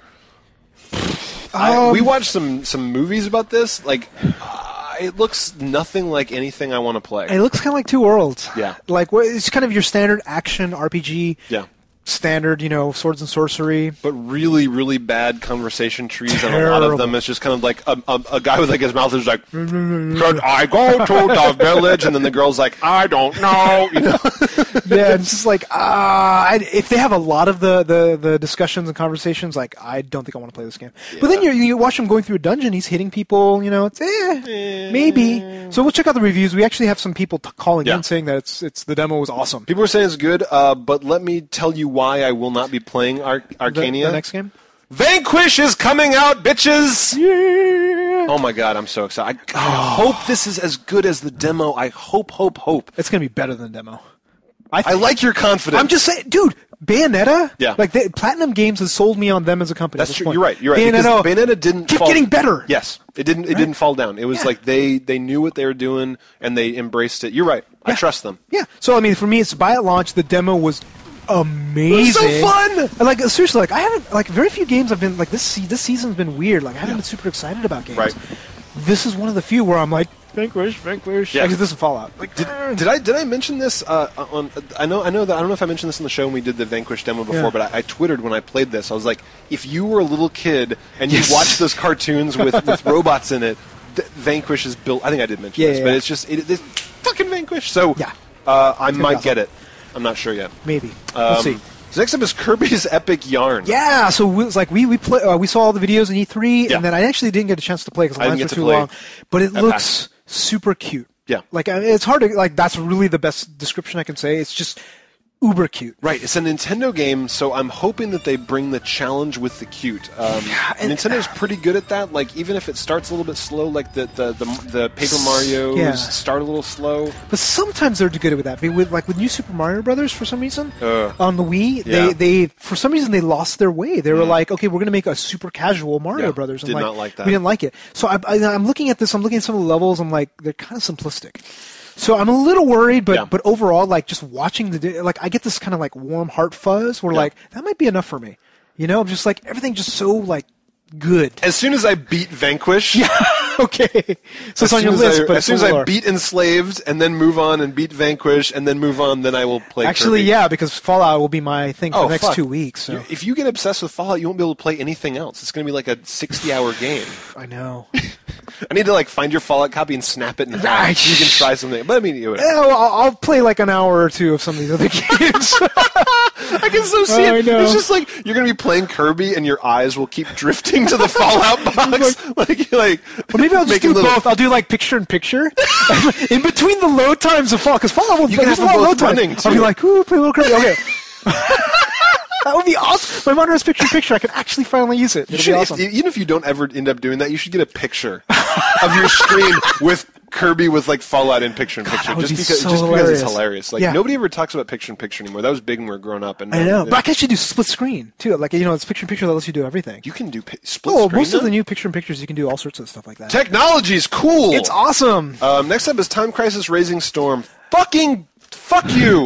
we watched some movies about this, like... it looks nothing like anything I want to play. It looks kind of like Two Worlds. Yeah. Like, it's kind of your standard action RPG. Yeah. Standard, swords and sorcery. But really, really bad conversation trees, and a lot of them, it's just kind of like a guy with like his mouth is like, should I go to the village? And then the girl's like, I don't know. Yeah, it's just like, if they have a lot of the discussions and conversations, like, I don't think I want to play this game. Yeah. But then you watch him going through a dungeon, he's hitting people, it's maybe. So we'll check out the reviews. We actually have some people calling in saying that it's the demo was awesome. People are saying it's good, but let me tell you why I will not be playing Arcania. The next game? Vanquish is coming out, bitches! Yeah! Oh my god, I'm so excited. I hope this is as good as the demo. I hope. It's going to be better than the demo. I like your confidence. I'm just saying, dude, Bayonetta? Yeah. Like, Platinum Games has sold me on them as a company. That's true. You're right. Bayonetta didn't keep getting better. Yes. It didn't fall down. It was like they knew what they were doing and they embraced it. You're right. Yeah. I trust them. Yeah. So, I mean, for me, it's buy at launch. The demo was amazing. It was so fun. Like, seriously, like, I haven't, like, very few games I've been, like, this season's been weird. Like, I haven't been super excited about games. Right. This is one of the few where I'm like, Vanquish. Yeah. Actually, this is Fallout. Like, did I mention this on? I know that I don't know if I mentioned this in the show when we did the Vanquish demo before, but I twittered when I played this. I was like, if you were a little kid and you watched those cartoons with robots in it, Vanquish is built. I think I did mention this, but it's just it's fucking Vanquish. So I might get it. I'm not sure yet. Maybe. We'll see. So next up is Kirby's Epic Yarn. Yeah, so we saw all the videos in E3, and then I actually didn't get a chance to play because the lines were too long. But it looks super cute. Yeah. Like, it's hard to, like, that's really the best description I can say. It's just uber cute. Right. It's a Nintendo game, so I'm hoping that they bring the challenge with the cute. Nintendo's pretty good at that. Like, even if it starts a little bit slow, like the Paper Marios start a little slow. But sometimes they're good with that. With New Super Mario Brothers, for some reason, on the Wii, they for some reason they lost their way. They were like, okay, we're going to make a super casual Mario Brothers. Did not like that. We didn't like it. So I'm looking at this. I'm looking at some of the levels. I'm like, they're kind of simplistic. So I'm a little worried, but overall, like, just watching I get this kind of like warm heart fuzz where like that might be enough for me. I'm just like everything just so like good. As soon as I beat Vanquish, okay. So it's on your list, but as soon as I beat Enslaved and then move on and beat Vanquish and then move on, then I will play. Actually, Kirby. because Fallout will be my thing for the next 2 weeks. So. If you get obsessed with Fallout, you won't be able to play anything else. It's going to be like a 60-hour game. I know. I need to like find your Fallout copy and snap it in half so you can try something. But I mean, yeah, well, I'll play like an hour or two of some of these other games. I can so see it. I know. It's just like you're gonna be playing Kirby and your eyes will keep drifting to the Fallout box. Or maybe I'll just do both. I'll do like picture in picture in between the load times of Fallout, because Fallout will you can have them both running too. I'll be like, ooh, play a little Kirby. Okay. That would be awesome. My monitor has picture-in-picture. I can actually finally use it. It'll be awesome. Even if you don't ever end up doing that, you should get a picture of your screen with Kirby with like Fallout in picture-in-picture. Just because it's hilarious. Like nobody ever talks about picture-in-picture anymore. That was big when we were growing up. And I know, but I can actually do split screen too. Like it's picture-in-picture that lets you do everything. You can do split screen. Most of the new picture-in-pictures you can do all sorts of stuff like that. Technology's cool. It's awesome. Next up is Time Crisis Razing Storm. Fuck you.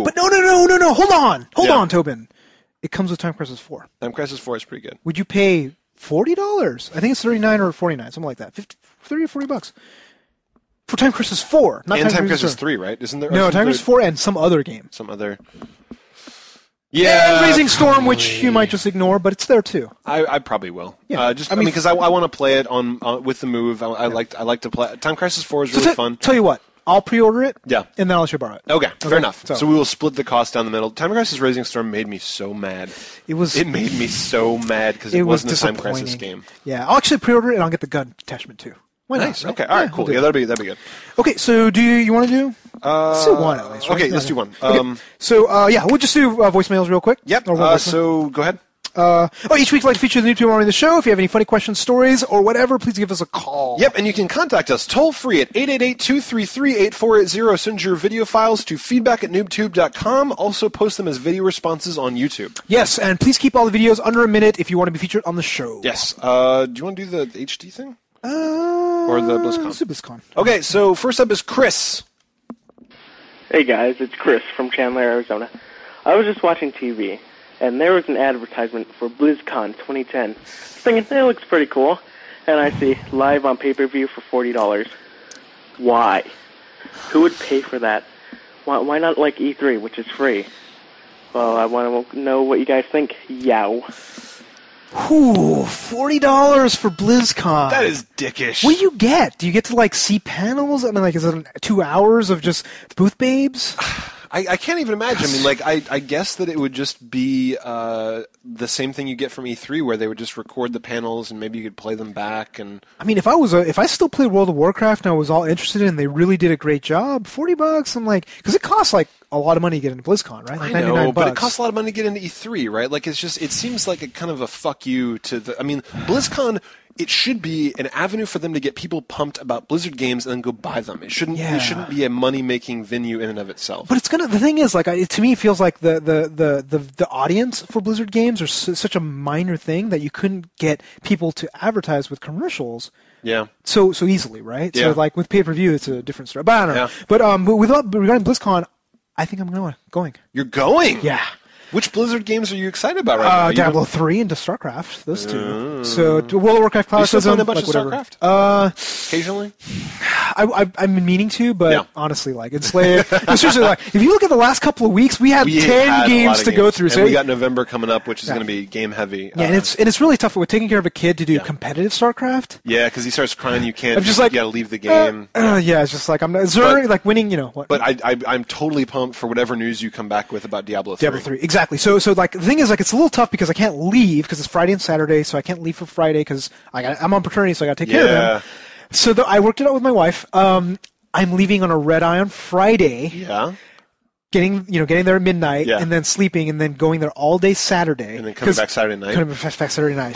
But no. Hold on, Tobin. It comes with Time Crisis 4. Time Crisis 4 is pretty good. Would you pay $40? I think it's $39 or $49, something like that. $30 or $40 for Time Crisis 4. Not and Time Crisis 3, right? Isn't there? No, Time Crisis 4 and some other game. Some other. Yeah, and Razing Storm, which you might just ignore, but it's there too. I probably will. Yeah, because I want to play it on with the move. I like to play. Time Crisis 4 is really fun. Tell you what. I'll pre-order it, and then I'll let you borrow it. Okay, fair enough. So we will split the cost down the middle. Time Crisis Razing Storm made me so mad. It made me so mad because it wasn't a Time Crisis game. Yeah, I'll actually pre-order it, and I'll get the gun attachment too. Why nice. Not, right? Okay, all right, cool. Yeah, that'd be good. Okay, so do you want to do? Let's do one at least. Right? Okay, let's do one. Okay. We'll just do voicemails real quick. Yep. So go ahead. Each week I'd like to feature the NooBTooB Army of the show. If you have any funny questions, stories, or whatever, please give us a call. Yep, and you can contact us toll-free at 888-233-8480. Send your video files to feedback@NooBTooB.com. Also post them as video responses on YouTube. Yes, and please keep all the videos under a minute if you want to be featured on the show. Yes. Do you want to do the HD thing? Or the BlizzCon? Let's do BlizzCon. Okay, so first up is Chris. Hey guys, it's Chris from Chandler, Arizona. I was just watching TV, and there was an advertisement for BlizzCon 2010. Thinking, it looks pretty cool. And I see, live on pay-per-view for $40. Why? Who would pay for that? Why not like E3, which is free? Well, I want to know what you guys think. Yow. Ooh, $40 for BlizzCon. That is dickish. What do you get? Do you get to, like, see panels? I mean, like, is it 2 hours of just booth babes? I can't even imagine. I mean, like, I guess that it would just be the same thing you get from E3, where they would just record the panels and maybe you could play them back. And I mean, if I still played World of Warcraft and I was all interested in it and they really did a great job, $40, I'm like, because it costs like a lot of money to get into BlizzCon, right? Like I know, $99. But it costs a lot of money to get into E3, right? Like, it seems like a kind of a fuck you to the. I mean, BlizzCon. It should be an avenue for them to get people pumped about Blizzard games and then go buy them. It shouldn't be a money-making venue in and of itself. But the thing is, like, to me, it feels like the audience for Blizzard games are such a minor thing that you couldn't get people to advertise with commercials. Yeah. So easily, right? Yeah. So like with pay-per-view, it's a different story. But I don't know. Yeah. But regarding BlizzCon, I think I'm going. You're going? Yeah. Which Blizzard games are you excited about right now? Diablo 3 and StarCraft, those two. So World of Warcraft Classicism. You still playing a bunch of StarCraft? Occasionally? I've been meaning to, but honestly, like, it's like, seriously, like, if you look at the last couple of weeks, we had 10 games to go through. And we got November coming up, which is going to be game heavy. Yeah, and it's really tough with taking care of a kid to do competitive StarCraft. Yeah, because he starts crying, you can't. I'm just like, you gotta leave the game. Yeah, it's just like, like winning, you know what. But I'm totally pumped for whatever news you come back with about Diablo 3. Diablo 3, exactly. So like, the thing is, like, it's a little tough because I can't leave because it's Friday and Saturday, so I can't leave for Friday because I'm on paternity, so I got to take care of him. So I worked it out with my wife. I'm leaving on a red eye on Friday. Yeah. Getting there at midnight, and then sleeping, and then going there all day Saturday. And then coming back Saturday night.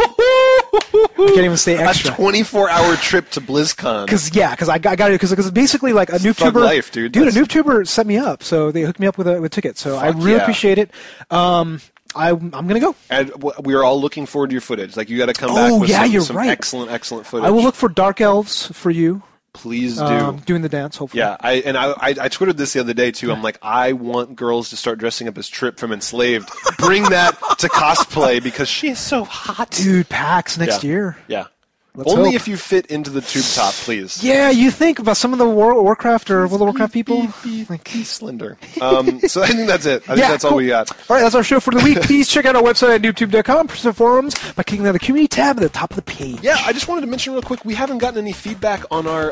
I can't even stay extra. A 24-hour trip to BlizzCon. Because I got to, because basically, like, a NooBToober. Life, dude. A NooBToober set me up, so they hooked me up with a ticket. So I really appreciate it. I'm gonna go. And we are all looking forward to your footage. Like, you got to come back with some excellent footage. I will look for Dark Elves for you. Please do. Doing the dance, hopefully. Yeah, I twittered this the other day, too. I'm like, I want girls to start dressing up as Trip from Enslaved. Bring that to cosplay because she is so hot. Dude, PAX next year. Yeah. Only hope. if you fit into the tube top, please. Yeah, you think about some of the Warcraft or World of Warcraft people. Be slender. So I think that's it. I think that's all we got. All right, that's our show for the week. Please check out our website at NooBTooB.com, participate forums by clicking on the community tab at the top of the page. Yeah, I just wanted to mention real quick, we haven't gotten any feedback on our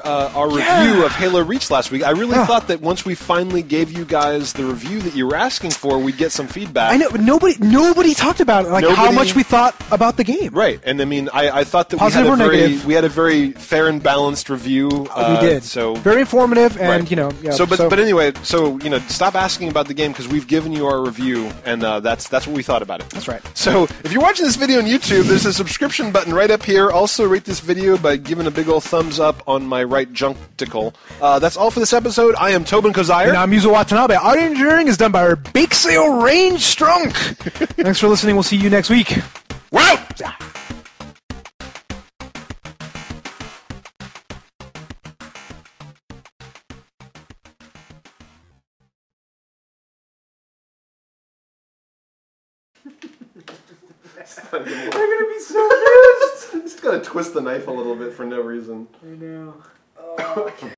review of Halo Reach last week. I really thought that once we finally gave you guys the review that you were asking for, we'd get some feedback. I know, but nobody talked about it, like how much we thought about the game. Right, and I mean, I thought that Positive we had a very fair and balanced review. We did. So very informative, and But anyway, stop asking about the game because we've given you our review, and that's what we thought about it. That's right. So if you're watching this video on YouTube, there's a subscription button right up here. Also, rate this video by giving a big old thumbs up on my right junkticle. That's all for this episode. I am Tobin Kozaire. And I'm Yuzo Watanabe. Audio engineering is done by our Bake Sale Range Strunk. Thanks for listening. We'll see you next week. We're out! They're gonna be so pissed. Just gotta twist the knife a little bit for no reason. I know.